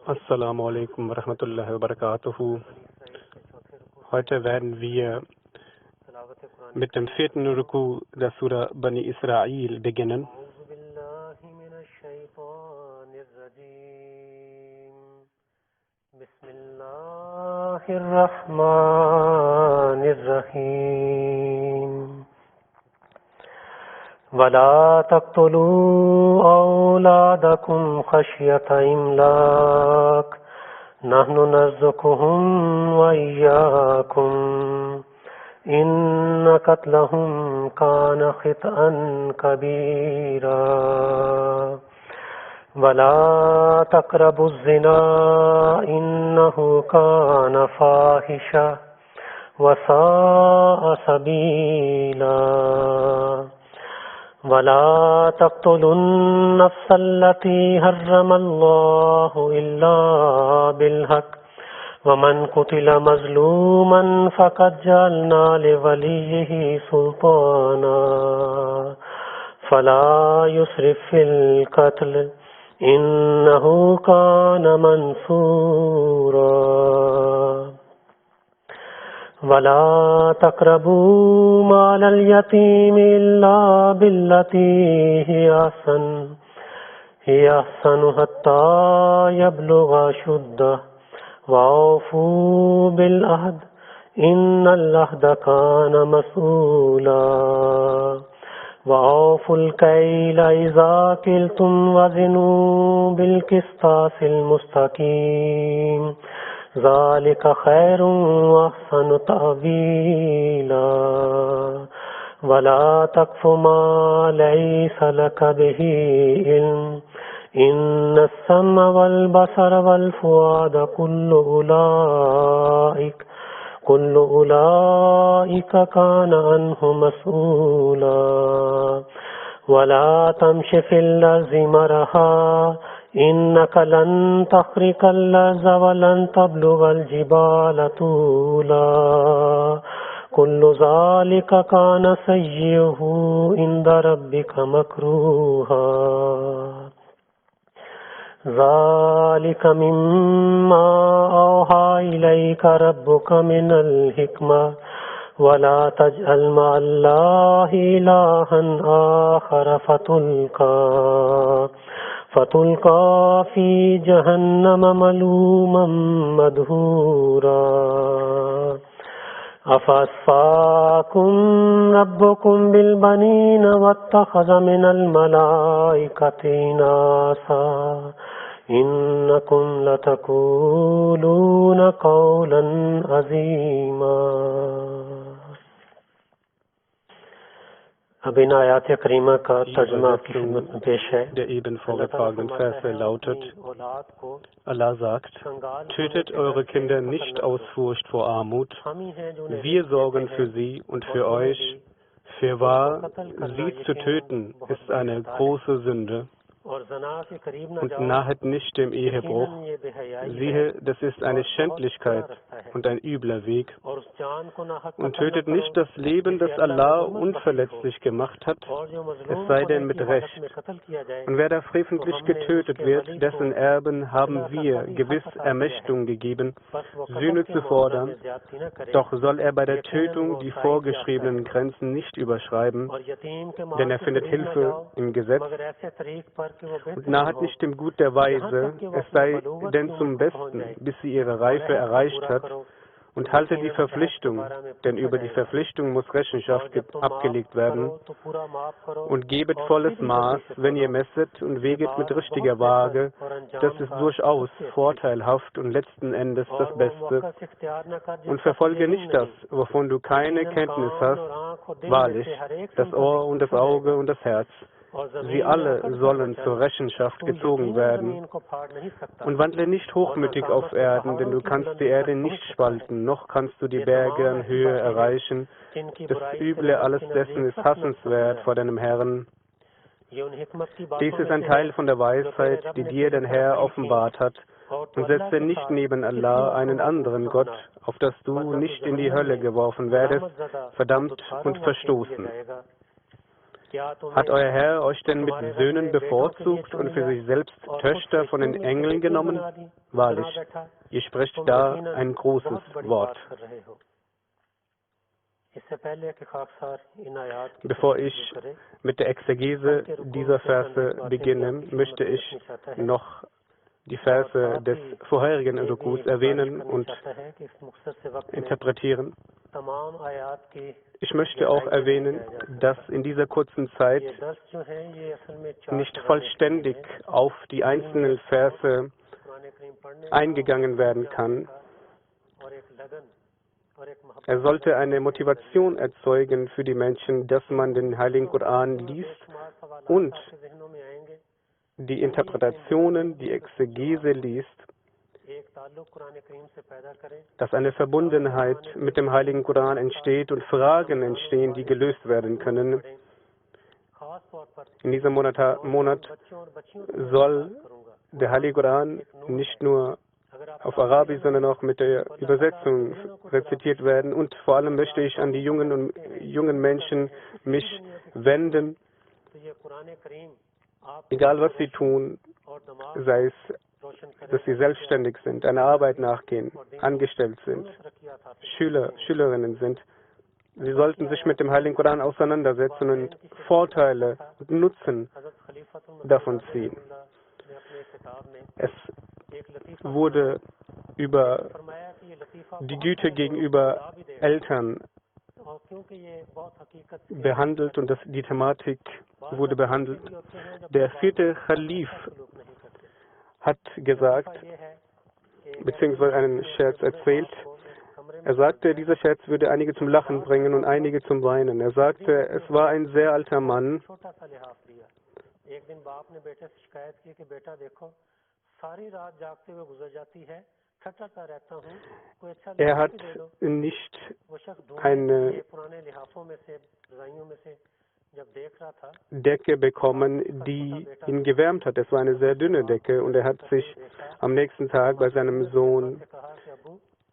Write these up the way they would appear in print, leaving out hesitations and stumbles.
Assalamu alaikum wa rahmatullahi wa barakatuhu. Heute werden wir mit dem 4. Ruku der Surah Bani Israel beginnen. Bismillahirrahmanirrahim. وَلَا تَقْتُلُوا أَوْلَادَكُمْ خَشْيَةَ إِمْلَاقٍ نَحْنُ نَرْزُقُهُمْ وَإِيَّاكُمْ إِنَّ قَتْلَهُمْ كَانَ خِطْئًا كَبِيرًا وَلَا تَقْرَبُوا الزِّنَا إِنَّهُ كَانَ فَاحِشَةً وَسَاءَ سَبِيلًا وَلَا تَقْتُلُوا النَّفْسَ الَّتِي حَرَّمَ اللَّهُ إِلَّا بِالْحَقِّ وَمَنْ قُتِلَ مَظْلُومًا فَقَدْ جَعَلْنَا لِوَلِيِّهِ سُلْطَانًا فَلَا يُسْرِفْ فِي الْقَتْلِ إِنَّهُ كَانَ مَنْصُورًا وَلَا تَقْرَبُوا مَالَ الْيَتِيمِ إِلَّا بِالَّتِي هِيَ أَحْسَنُ حَتَّى يَبْلُغَ أَشُدَّهُ وَأَوْفُوا بِالْعَهْدِ إِنَّ الْعَهْدَ كَانَ مَسْئُولًا وَأَوْفُوا الْكَيْلَ إِذَا كِلْتُمْ وَزِنُوا بِالْقِسْطَاسِ الْمُسْتَقِيمِ ذَلِكَ خَيْرٌ وَأَحْسَنُ تَأْوِيلًا وَلَا تَقْفُ مَا لَيْسَ لَكَ بِهِ عِلْمٌ إِنَّ السَّمْعَ وَالْبَصَرَ وَالْفُؤَادَ كُلُّ أُولَئِكَ كَانَ عَنْهُ مَسْئُولًا وَلَا تَمْشِ فِي الْأَرْضِ مَرَحًا إِنَّكَ لَن تَخْرِقَ الْأَرْضَ وَلَن تَبْلُغَ الْجِبَالَ طُولًا كُلُّ ذَلِكَ كَانَ سَيِّئُهُ عِندَ رَبِّكَ مَكْرُوهًا ذَلِكَ مِمَّا أَوْحَى إِلَيْكَ رَبُّكَ مِنَ الْحِكْمَةِ وَلَا تَجْعَلْ مَعَ اللَّهِ إِلَٰهًا آخَرَ فَتُلْقَىٰ فِي جَهَنَّمَ مَلُومًا مَّدْحُورًا أَفَأَصْفَاكُمْ رَبُّكُمْ بِالْبَنِينَ وَاتَّخَذَ مِنَ الْمَلَائِكَةِ إِنَاثًا إِنَّكُمْ لَتَقُولُونَ قَوْلًا عَظِيمًا. اب ان آیات کریمہ کا ترجمہ آپ کی خدمت میں پیش ہے. Der eben vorgetragenen Verse lautet: Allah sagt, tötet eure Kinder nicht aus Furcht vor Armut. Wir sorgen für sie und für euch. Fürwahr, sie zu töten ist eine große Sünde. Und nahet nicht dem Ehebruch. Siehe, das ist eine Schändlichkeit und ein übler Weg. Und tötet nicht das Leben, das Allah unverletzlich gemacht hat, es sei denn mit Recht. Und wer da freventlich getötet wird, dessen Erben haben wir gewiss Ermächtigung gegeben, Sühne zu fordern. Doch soll er bei der Tötung die vorgeschriebenen Grenzen nicht überschreiten, denn er findet Hilfe im Gesetz. Und nahet nicht dem Gut der Weise, es sei denn zum Besten, bis sie ihre Reife erreicht hat, und halte die Verpflichtung, denn über die Verpflichtung muss Rechenschaft abgelegt werden. Und gebet volles Maß, wenn ihr messet, und weget mit richtiger Waage. Das ist durchaus vorteilhaft und letzten Endes das Beste. Und verfolge nicht das, wovon du keine Kenntnis hast. Wahrlich, das Ohr und das Auge und das Herz. Sie alle sollen zur Rechenschaft gezogen werden. Und wandle nicht hochmütig auf Erden, denn du kannst die Erde nicht spalten, noch kannst du die Berge an Höhe erreichen. Das Üble alles dessen ist hassenswert vor deinem Herrn. Dies ist ein Teil von der Weisheit, die dir dein Herr offenbart hat. Und setze nicht neben Allah einen anderen Gott, auf dass du nicht in die Hölle geworfen werdest, verdammt und verstoßen. Hat euer Herr euch denn mit Söhnen bevorzugt und für sich selbst Töchter von den Engeln genommen? Wahrlich, ihr sprecht da ein großes Wort. Bevor ich mit der Exegese dieser Verse beginne, möchte ich noch die Verse des vorherigen Rukus erwähnen und interpretieren. Ich möchte auch erwähnen, dass in dieser kurzen Zeit nicht vollständig auf die einzelnen Verse eingegangen werden kann. Er sollte eine Motivation erzeugen für die Menschen, dass man den Heiligen Koran liest und die Interpretationen, die Exegese liest, dass eine Verbundenheit mit dem Heiligen Koran entsteht und Fragen entstehen, die gelöst werden können. In diesem Monat soll der Heilige Koran nicht nur auf Arabisch, sondern auch mit der Übersetzung rezitiert werden. Und vor allem möchte ich an die jungen Menschen mich wenden, egal was sie tun, sei es, dass sie selbstständig sind, einer Arbeit nachgehen, angestellt sind, Schülerinnen sind. Sie sollten sich mit dem Heiligen Koran auseinandersetzen und Vorteile und Nutzen davon ziehen. Es wurde über die Güte gegenüber Eltern behandelt und die Thematik wurde behandelt. Der 4. Khalif hat gesagt, beziehungsweise einen Scherz erzählt. Er sagte, dieser Scherz würde einige zum Lachen bringen und einige zum Weinen. Er sagte, es war ein sehr alter Mann. Er hat nicht eine Decke bekommen, die ihn gewärmt hat. Es war eine sehr dünne Decke und er hat sich am nächsten Tag bei seinem Sohn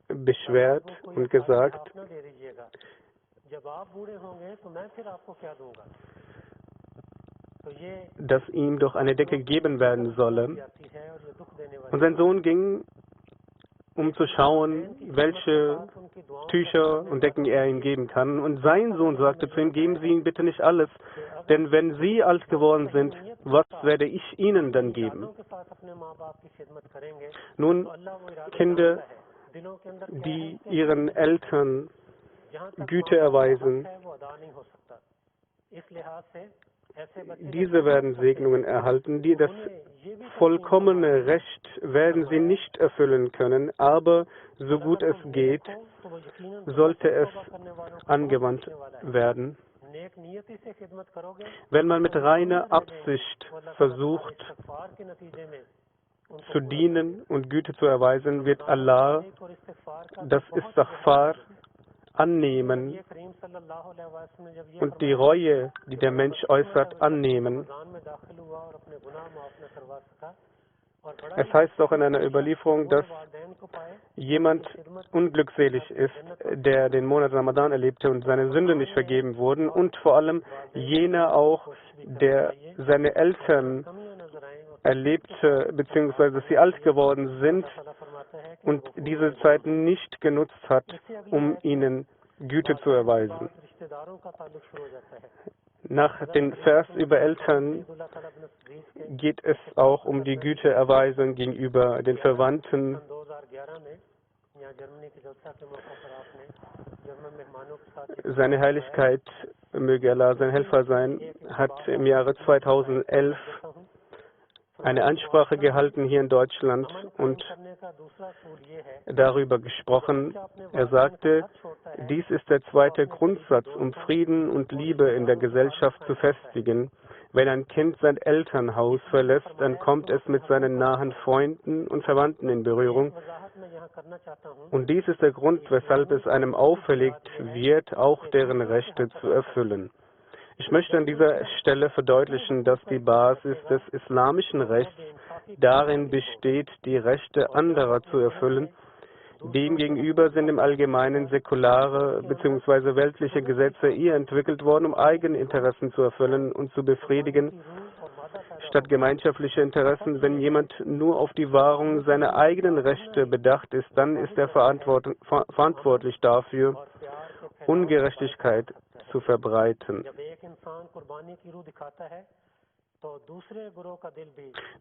beschwert und gesagt, dass ihm doch eine Decke gegeben werden solle. Und sein Sohn ging, um zu schauen, welche Tücher und Decken er ihm geben kann. Und sein Sohn sagte zu ihm, geben Sie ihm bitte nicht alles, denn wenn Sie alt geworden sind, was werde ich Ihnen dann geben? Nun, Kinder, die ihren Eltern Güte erweisen, diese werden Segnungen erhalten, die das vollkommene Recht werden sie nicht erfüllen können, aber so gut es geht, sollte es angewandt werden. Wenn man mit reiner Absicht versucht zu dienen und Güte zu erweisen, wird Allah das Istighfar annehmen und die Reue, die der Mensch äußert, annehmen. Es heißt auch in einer Überlieferung, dass jemand unglückselig ist, der den Monat Ramadan erlebte und seine Sünden nicht vergeben wurden, und vor allem jener auch, der seine Eltern erlebte, beziehungsweise dass sie alt geworden sind und diese Zeit nicht genutzt hat, um ihnen Güte zu erweisen. Nach dem Vers über Eltern geht es auch um die Güteerweisung gegenüber den Verwandten. Seine Heiligkeit, möge Allah sein Helfer sein, hat im Jahre 2011 eine Ansprache gehalten hier in Deutschland und darüber gesprochen. Er sagte, dies ist der zweite Grundsatz, um Frieden und Liebe in der Gesellschaft zu festigen. Wenn ein Kind sein Elternhaus verlässt, dann kommt es mit seinen nahen Freunden und Verwandten in Berührung. Und dies ist der Grund, weshalb es einem auferlegt wird, auch deren Rechte zu erfüllen. Ich möchte an dieser Stelle verdeutlichen, dass die Basis des islamischen Rechts darin besteht, die Rechte anderer zu erfüllen. Demgegenüber sind im Allgemeinen säkulare bzw. weltliche Gesetze eher entwickelt worden, um eigene Interessen zu erfüllen und zu befriedigen, statt gemeinschaftliche Interessen. Wenn jemand nur auf die Wahrung seiner eigenen Rechte bedacht ist, dann ist er verantwortlich dafür, Ungerechtigkeit zu verbreiten.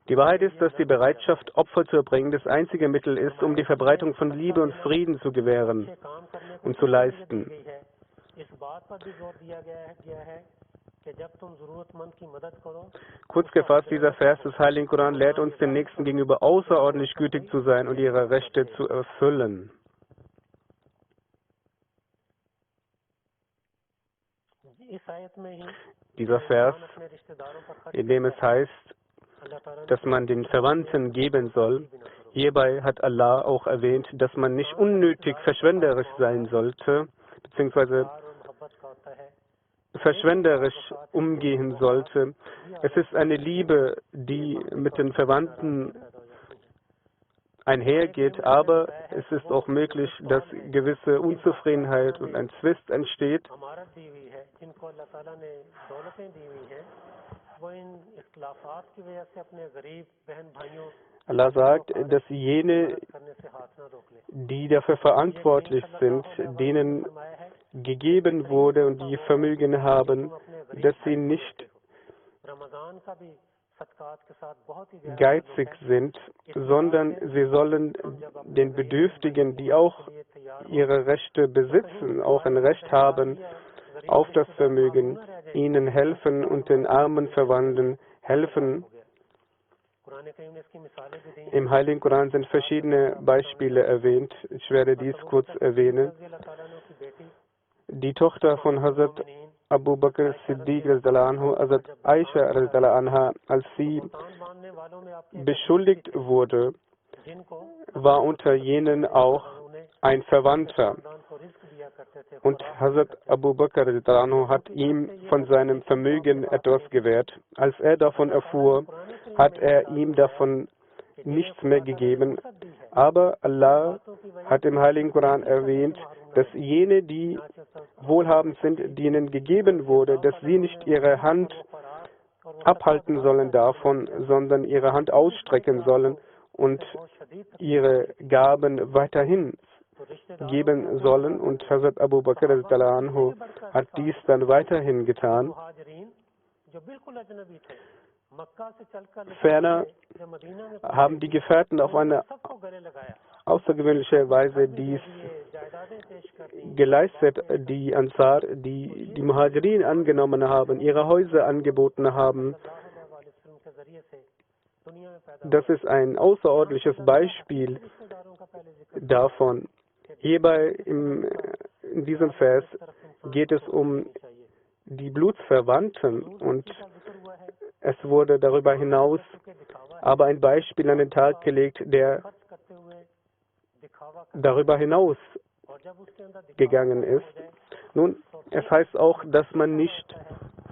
Die Wahrheit ist, dass die Bereitschaft, Opfer zu erbringen, das einzige Mittel ist, um die Verbreitung von Liebe und Frieden zu gewähren und zu leisten. Kurz gefasst, dieser Vers des Heiligen Koran lehrt uns, den Nächsten gegenüber außerordentlich gütig zu sein und ihre Rechte zu erfüllen. Dieser Vers, in dem es heißt, dass man den Verwandten geben soll, hierbei hat Allah auch erwähnt, dass man nicht unnötig verschwenderisch sein sollte, beziehungsweise verschwenderisch umgehen sollte. Es ist eine Liebe, die mit den Verwandten einhergeht, aber es ist auch möglich, dass gewisse Unzufriedenheit und ein Zwist entsteht. Allah sagt, dass jene, die dafür verantwortlich sind, denen gegeben wurde und die Vermögen haben, dass sie nicht geizig sind, sondern sie sollen den Bedürftigen, die auch ihre Rechte besitzen, auch ein Recht haben auf das Vermögen, ihnen helfen und den armen Verwandten helfen. Im Heiligen Koran sind verschiedene Beispiele erwähnt. Ich werde dies kurz erwähnen. Die Tochter von Hazrat Abu Bakr Siddiq, Hazrat Aisha, als sie beschuldigt wurde, war unter jenen auch ein Verwandter. Und Hazrat Abu Bakr hat ihm von seinem Vermögen etwas gewährt. Als er davon erfuhr, hat er ihm davon nichts mehr gegeben. Aber Allah hat im Heiligen Koran erwähnt, dass jene, die wohlhabend sind, denen gegeben wurde, dass sie nicht ihre Hand abhalten sollen davon, sondern ihre Hand ausstrecken sollen und ihre Gaben weiterhin geben sollen. Und Hazrat Abu Bakr hat dies dann weiterhin getan. Ferner haben die Gefährten auf eine außergewöhnliche Weise dies geleistet, die Ansar, die die Muhajirin angenommen haben, ihre Häuser angeboten haben. Das ist ein außerordentliches Beispiel davon. Hierbei in diesem Vers geht es um die Blutsverwandten und es wurde darüber hinaus aber ein Beispiel an den Tag gelegt, der darüber hinaus gegangen ist. Nun, es heißt auch, dass man nicht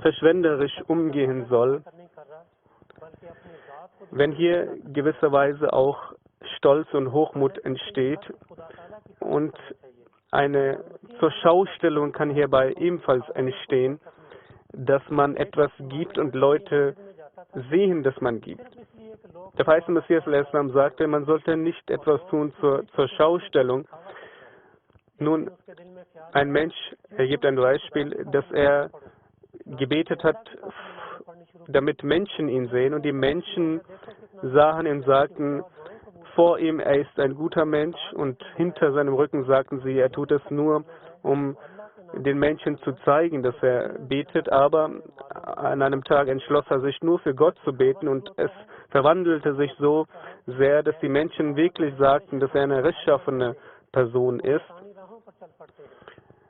verschwenderisch umgehen soll. Wenn hier gewisserweise auch Stolz und Hochmut entsteht und eine Zurschaustellung kann hierbei ebenfalls entstehen, dass man etwas gibt und Leute sehen, dass man gibt. Der verheißene Messias sagte, man sollte nicht etwas tun zur Schaustellung. Nun, ein Mensch, er gibt ein Beispiel, dass er gebetet hat, damit Menschen ihn sehen und die Menschen sahen ihn und sagten, vor ihm, er ist ein guter Mensch und hinter seinem Rücken sagten sie, er tut es nur, um den Menschen zu zeigen, dass er betet, aber an einem Tag entschloss er sich nur für Gott zu beten und es verwandelte sich so sehr, dass die Menschen wirklich sagten, dass er eine rechtschaffene Person ist.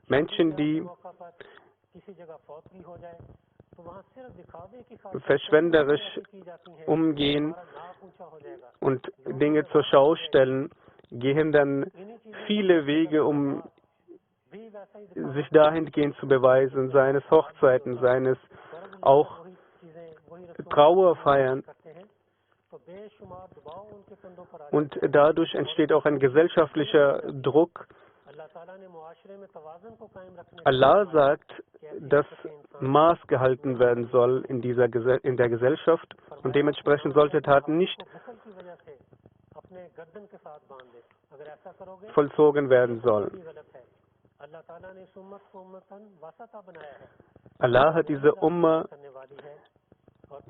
Menschen, die verschwenderisch umgehen und Dinge zur Schau stellen, gehen dann viele Wege, um sich dahingehend zu beweisen, seines Hochzeiten, seines auch Trauerfeiern. Und dadurch entsteht auch ein gesellschaftlicher Druck. Allah sagt, dass Maß gehalten werden soll in der Gesellschaft und dementsprechend solche Taten nicht vollzogen werden sollen. Allah hat diese Umma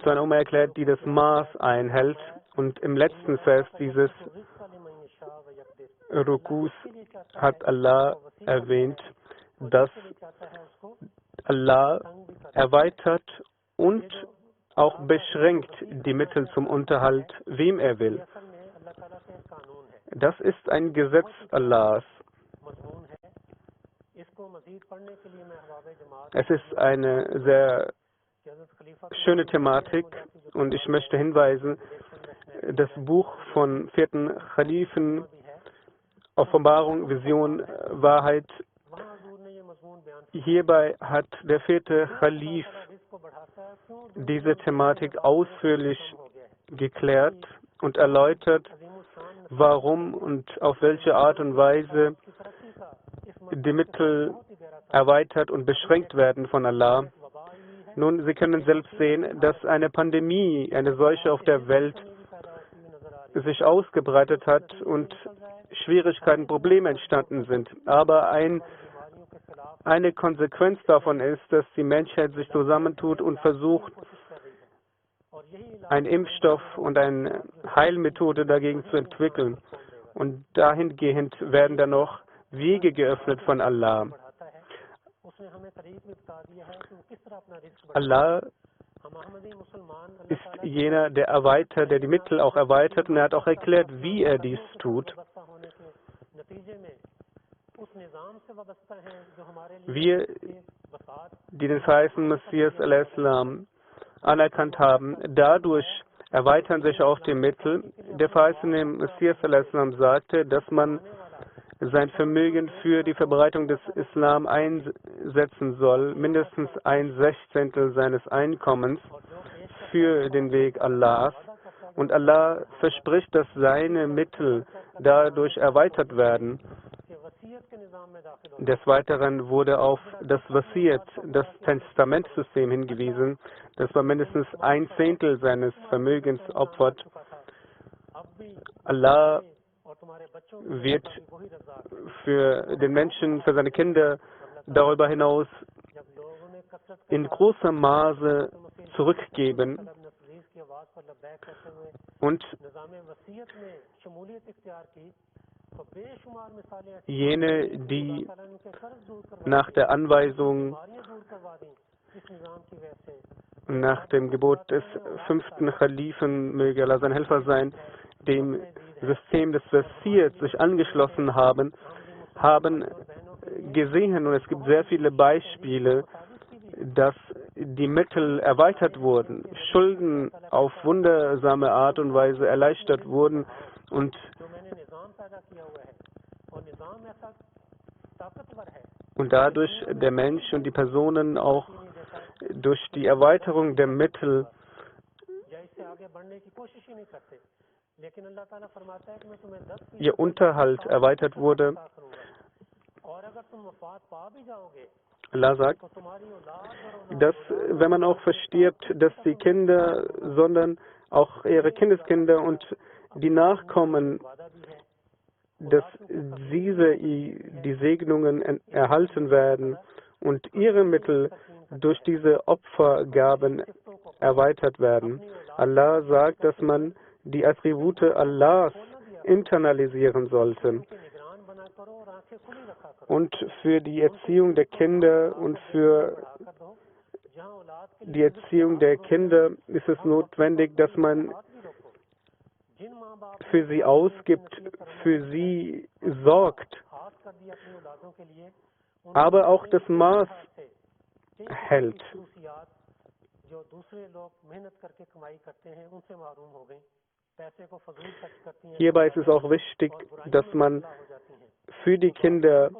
zu einer Umma erklärt, die das Maß einhält. Und im letzten Vers dieses Rukus hat Allah erwähnt, dass Allah erweitert und auch beschränkt die Mittel zum Unterhalt, wem er will. Das ist ein Gesetz Allahs. Es ist eine sehr schöne Thematik und ich möchte hinweisen, das Buch von 4. Khalifen, Offenbarung, Vision, Wahrheit. Hierbei hat der 4. Khalif diese Thematik ausführlich geklärt und erläutert, warum und auf welche Art und Weise die Mittel erweitert und beschränkt werden von Allah. Nun, Sie können selbst sehen, dass eine Pandemie, eine Seuche auf der Welt sich ausgebreitet hat und Schwierigkeiten, Probleme entstanden sind. Aber eine Konsequenz davon ist, dass die Menschheit sich zusammentut und versucht, einen Impfstoff und eine Heilmethode dagegen zu entwickeln. Und dahingehend werden dann noch Wege geöffnet von Allah. Allah ist jener, der erweitert, der die Mittel auch erweitert, und er hat auch erklärt, wie er dies tut. Wir, die den verheißenen Messias al-Islam anerkannt haben, dadurch erweitern sich auch die Mittel. Der verheißene Messias al-Islam sagte, dass man sein Vermögen für die Verbreitung des Islam einsetzen soll, mindestens 1/16 seines Einkommens für den Weg Allahs. Und Allah verspricht, dass seine Mittel dadurch erweitert werden. Des Weiteren wurde auf das Wasiyat, das Testamentsystem hingewiesen, dass man mindestens 1/10 seines Vermögens opfert. Allah wird für den Menschen, für seine Kinder darüber hinaus in großem Maße zurückgeben. Und jene, die nach der Anweisung, nach dem Gebot des 5. Khalifen, möge Allah sein Helfer sein, dem System des Wasiyat sich angeschlossen haben gesehen, und es gibt sehr viele Beispiele, dass die Mittel erweitert wurden, Schulden auf wundersame Art und Weise erleichtert wurden und dadurch der Mensch und die Personen auch durch die Erweiterung der Mittel ihr Unterhalt erweitert wurde. Allah sagt, dass wenn man auch verstirbt, dass die Kinder, sondern auch ihre Kindeskinder und die Nachkommen, dass diese die Segnungen erhalten werden und ihre Mittel durch diese Opfergaben erweitert werden. Allah sagt, dass man die Attribute Allahs internalisieren sollte. Und für die Erziehung der Kinder und für die Erziehung der Kinder ist es notwendig, dass man für sie ausgibt, für sie sorgt, aber auch das Maß hält. Hierbei ist es auch wichtig, dass man für die Kinder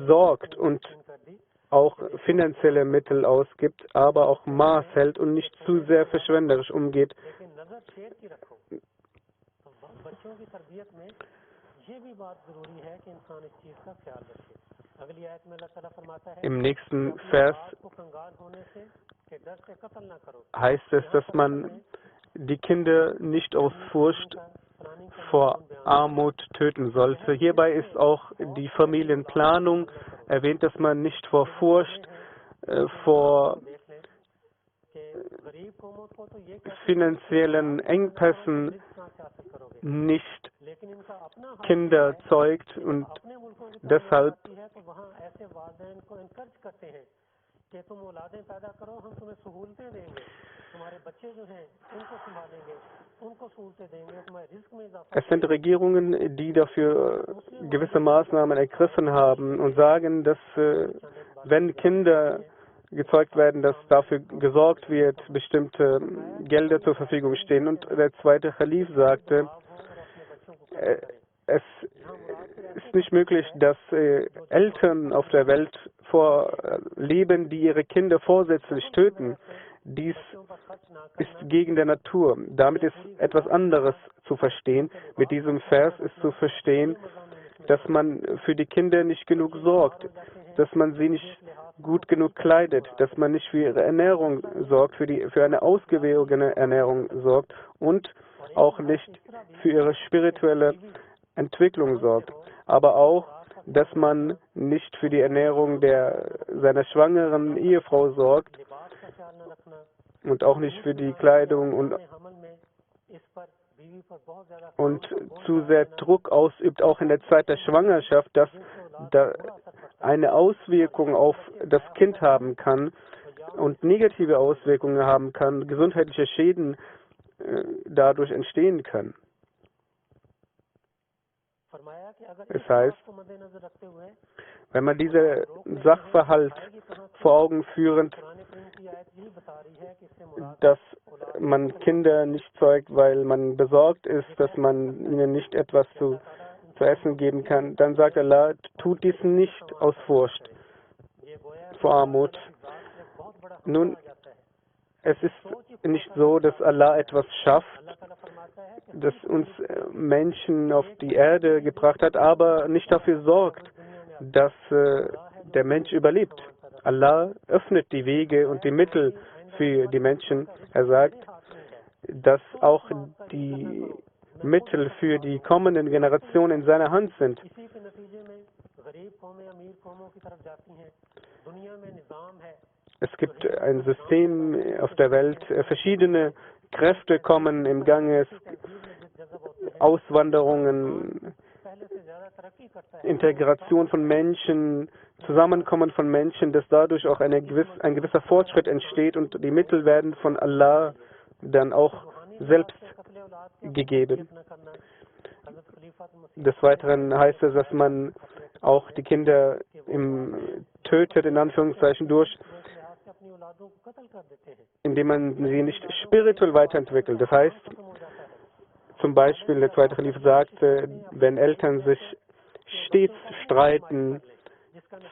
sorgt und auch finanzielle Mittel ausgibt, aber auch Maß hält und nicht zu sehr verschwenderisch umgeht. Im nächsten Vers heißt es, dass man die Kinder nicht aus Furcht vor Armut töten sollte. Hierbei ist auch die Familienplanung erwähnt, dass man nicht vor Furcht, vor finanziellen Engpässen nicht Kinder zeugt und deshalb es sind Regierungen, die dafür gewisse Maßnahmen ergriffen haben und sagen, dass wenn Kinder gezeugt werden, dass dafür gesorgt wird, bestimmte Gelder zur Verfügung stehen. Und der zweite Khalif sagte, es ist nicht möglich, dass Eltern auf der Welt leben, die ihre Kinder vorsätzlich töten. Dies ist gegen der Natur. Damit ist etwas anderes zu verstehen. Mit diesem Vers ist zu verstehen, dass man für die Kinder nicht genug sorgt, dass man sie nicht gut genug kleidet, dass man nicht für ihre Ernährung sorgt, für eine ausgewogene Ernährung sorgt und auch nicht für ihre spirituelle Entwicklung sorgt, aber auch, dass man nicht für die Ernährung seiner schwangeren Ehefrau sorgt und auch nicht für die Kleidung und zu sehr Druck ausübt, auch in der Zeit der Schwangerschaft, dass da eine Auswirkung auf das Kind haben kann und negative Auswirkungen haben kann, gesundheitliche Schäden dadurch entstehen können. Es heißt, wenn man diesen Sachverhalt vor Augen führend, dass man Kinder nicht zeugt, weil man besorgt ist, dass man ihnen nicht etwas zu essen geben kann, dann sagt Allah, tut dies nicht aus Furcht vor Armut. Nun, es ist nicht so, dass Allah etwas schafft, das uns Menschen auf die Erde gebracht hat, aber nicht dafür sorgt, dass der Mensch überlebt. Allah öffnet die Wege und die Mittel für die Menschen. Er sagt, dass auch die Mittel für die kommenden Generationen in seiner Hand sind. Es gibt ein System auf der Welt, verschiedene Kräfte kommen im Gange, Auswanderungen, Integration von Menschen, Zusammenkommen von Menschen, dass dadurch auch ein gewisser Fortschritt entsteht und die Mittel werden von Allah dann auch selbst gegeben. Des Weiteren heißt es, dass man auch die Kinder tötet, in Anführungszeichen, indem man sie nicht spirituell weiterentwickelt. Das heißt, zum Beispiel, der zweite Khalif sagte, wenn Eltern sich stets streiten,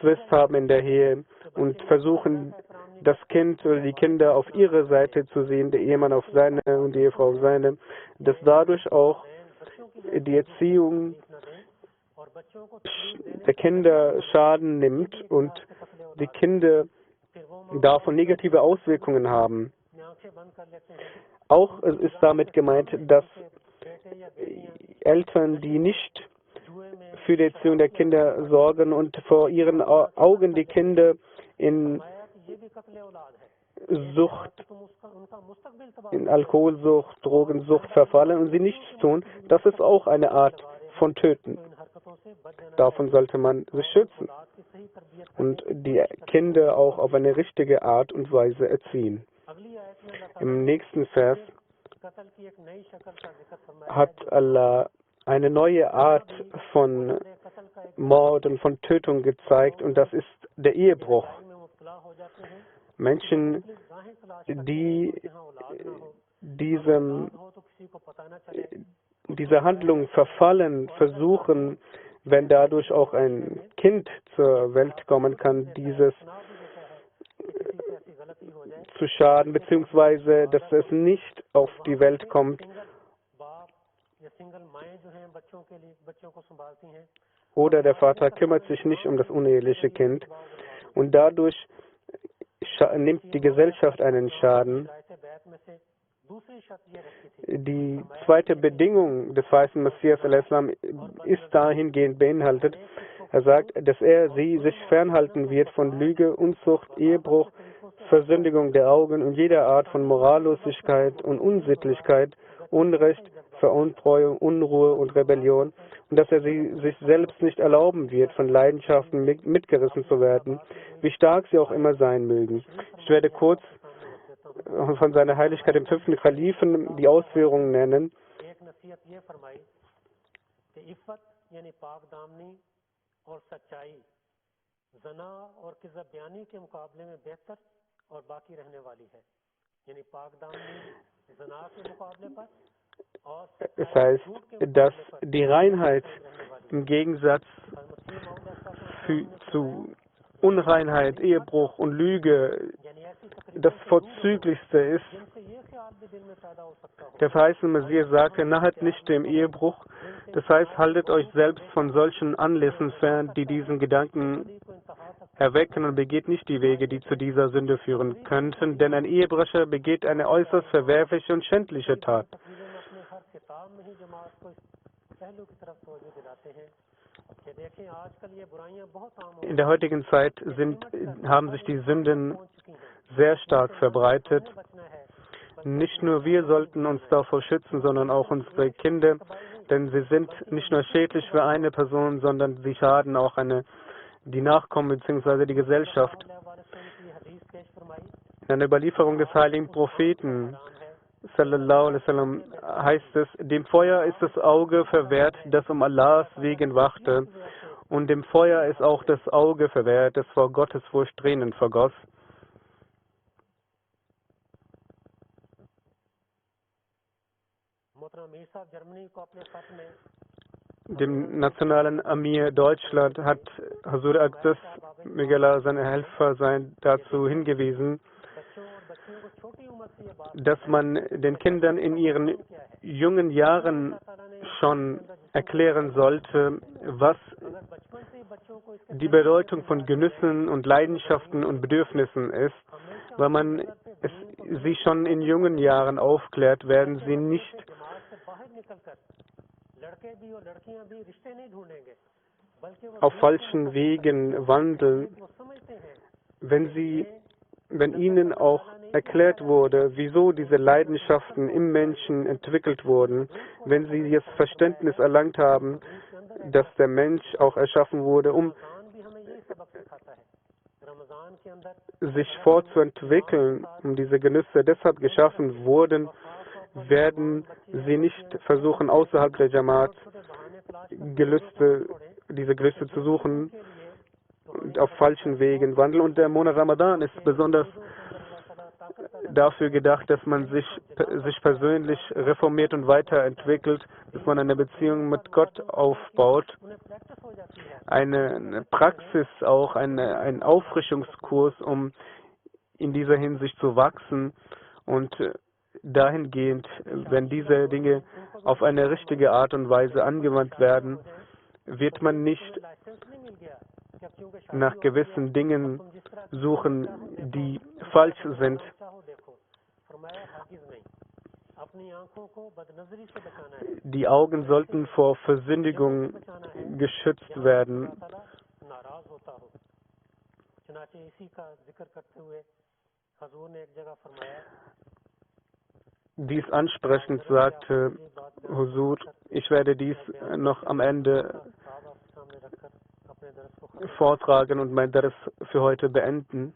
Zwist haben in der Ehe und versuchen, das Kind oder die Kinder auf ihre Seite zu sehen, der Ehemann auf seine und die Ehefrau auf seine, dass dadurch auch die Erziehung der Kinder Schaden nimmt und die Kinder davon negative Auswirkungen haben. Auch ist damit gemeint, dass Eltern, die nicht für die Erziehung der Kinder sorgen und vor ihren Augen die Kinder in Sucht, in Alkoholsucht, Drogensucht verfallen und sie nichts tun, das ist auch eine Art von Töten. Davon sollte man sich schützen und die Kinder auch auf eine richtige Art und Weise erziehen. Im nächsten Vers hat Allah eine neue Art von Mord und von Tötung gezeigt und das ist der Ehebruch. Menschen, die dieser Handlung verfallen, versuchen, wenn dadurch auch ein Kind zur Welt kommen kann, dieses zu schaden, beziehungsweise dass es nicht auf die Welt kommt, oder der Vater kümmert sich nicht um das uneheliche Kind und dadurch nimmt die Gesellschaft einen Schaden. Die zweite Bedingung des weißen Messias al-Islam ist dahingehend beinhaltet. Er sagt, dass er sie sich fernhalten wird von Lüge, Unzucht, Ehebruch, Versündigung der Augen und jeder Art von Morallosigkeit und Unsittlichkeit, Unrecht, Veruntreuung, Unruhe und Rebellion und dass er sich selbst nicht erlauben wird, von Leidenschaften mitgerissen zu werden, wie stark sie auch immer sein mögen. Ich werde kurz von seiner Heiligkeit dem 5. Kalifen die Ausführungen nennen. Das heißt, dass die Reinheit im Gegensatz zu Unreinheit, Ehebruch und Lüge das Vorzüglichste ist. Der verheißene Messias sagte, nahet nicht dem Ehebruch. Das heißt, haltet euch selbst von solchen Anlässen fern, die diesen Gedanken erwecken und begeht nicht die Wege, die zu dieser Sünde führen könnten, denn ein Ehebrecher begeht eine äußerst verwerfliche und schändliche Tat. In der heutigen Zeit haben sich die Sünden sehr stark verbreitet. Nicht nur wir sollten uns davor schützen, sondern auch unsere Kinder, denn sie sind nicht nur schädlich für eine Person, sondern sie schaden auch die Nachkommen bzw. die Gesellschaft. In einer Überlieferung des heiligen Propheten sallallahu alaihi wasallam heißt es, dem Feuer ist das Auge verwehrt, das um Allahs wegen wachte, und dem Feuer ist auch das Auge verwehrt, das vor Gottesfurcht Tränen vergoss. Dem nationalen Amir Deutschland hat Hazur Aqdas, möge Allah seine Helfer sein, dazu hingewiesen, dass man den Kindern in ihren jungen Jahren schon erklären sollte, was die Bedeutung von Genüssen und Leidenschaften und Bedürfnissen ist. Weil man sie schon in jungen Jahren aufklärt, werden sie nicht auf falschen Wegen wandeln, wenn ihnen auch erklärt wurde, wieso diese Leidenschaften im Menschen entwickelt wurden, wenn sie das Verständnis erlangt haben, dass der Mensch auch erschaffen wurde, um sich fortzuentwickeln, um diese Genüsse deshalb geschaffen wurden, werden sie nicht versuchen, außerhalb der Jamaat diese Gelüste zu suchen und auf falschen Wegen wandeln. Und der Monat Ramadan ist besonders dafür gedacht, dass man sich persönlich reformiert und weiterentwickelt, dass man eine Beziehung mit Gott aufbaut. Eine Praxis, auch ein Auffrischungskurs, um in dieser Hinsicht zu wachsen. Und dahingehend, wenn diese Dinge auf eine richtige Art und Weise angewandt werden, wird man nicht nach gewissen Dingen suchen, die falsch sind. Die Augen sollten vor Versündigung geschützt werden. Dies ansprechend sagte Huzur, ich werde dies noch am Ende vortragen und mein Dars für heute beenden.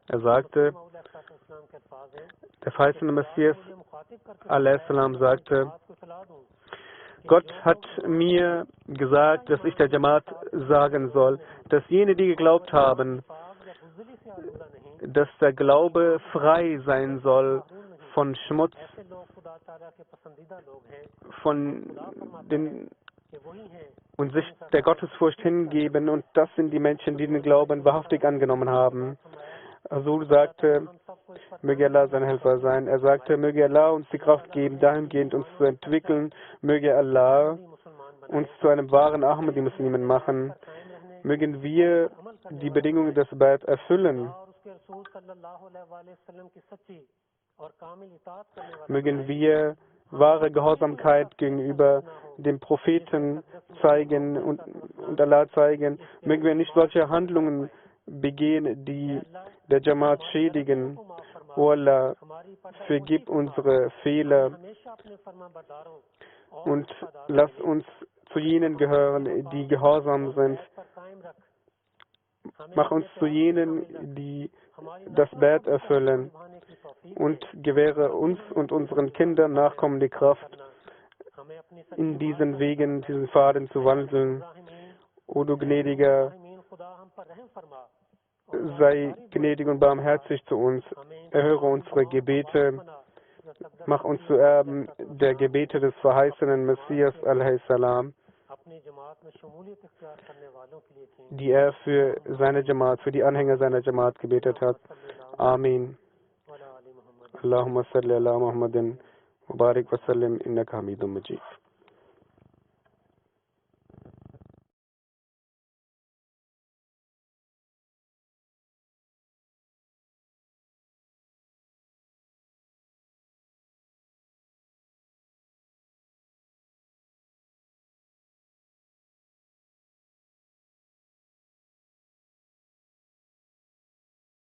Er sagte, der verheißene Messias a.s. sagte, Gott hat mir gesagt, dass ich der Jamaat sagen soll, dass jene, die geglaubt haben, dass der Glaube frei sein soll von Schmutz, und sich der Gottesfurcht hingeben, und das sind die Menschen, die den Glauben wahrhaftig angenommen haben. Rasul sagte, möge Allah sein Helfer sein. Er sagte, möge Allah uns die Kraft geben, dahingehend uns zu entwickeln. Möge Allah uns zu einem wahren Ahmadi-Muslimen machen. Mögen wir die Bedingungen des Bai'at erfüllen. Mögen wir wahre Gehorsamkeit gegenüber dem Propheten zeigen und Allah zeigen. Mögen wir nicht solche Handlungen begehen, die der Jamaat schädigen. O Allah, vergib unsere Fehler und lass uns zu jenen gehören, die gehorsam sind. Mach uns zu jenen, die das Bai'at erfüllen, und gewähre uns und unseren Kindern Nachkommen die Kraft, in diesen Wegen, diesen Pfaden zu wandeln. O du Gnädiger, sei gnädig und barmherzig zu uns. Erhöre unsere Gebete. Mach uns zu Erben der Gebete des verheißenen Messias a.s., die er für seine Jamaat, für die Anhänger seiner Jamaat gebetet hat. Amin. Allahumma salli ala Muhammadin wa barik wa sallim innaka hamidun majid.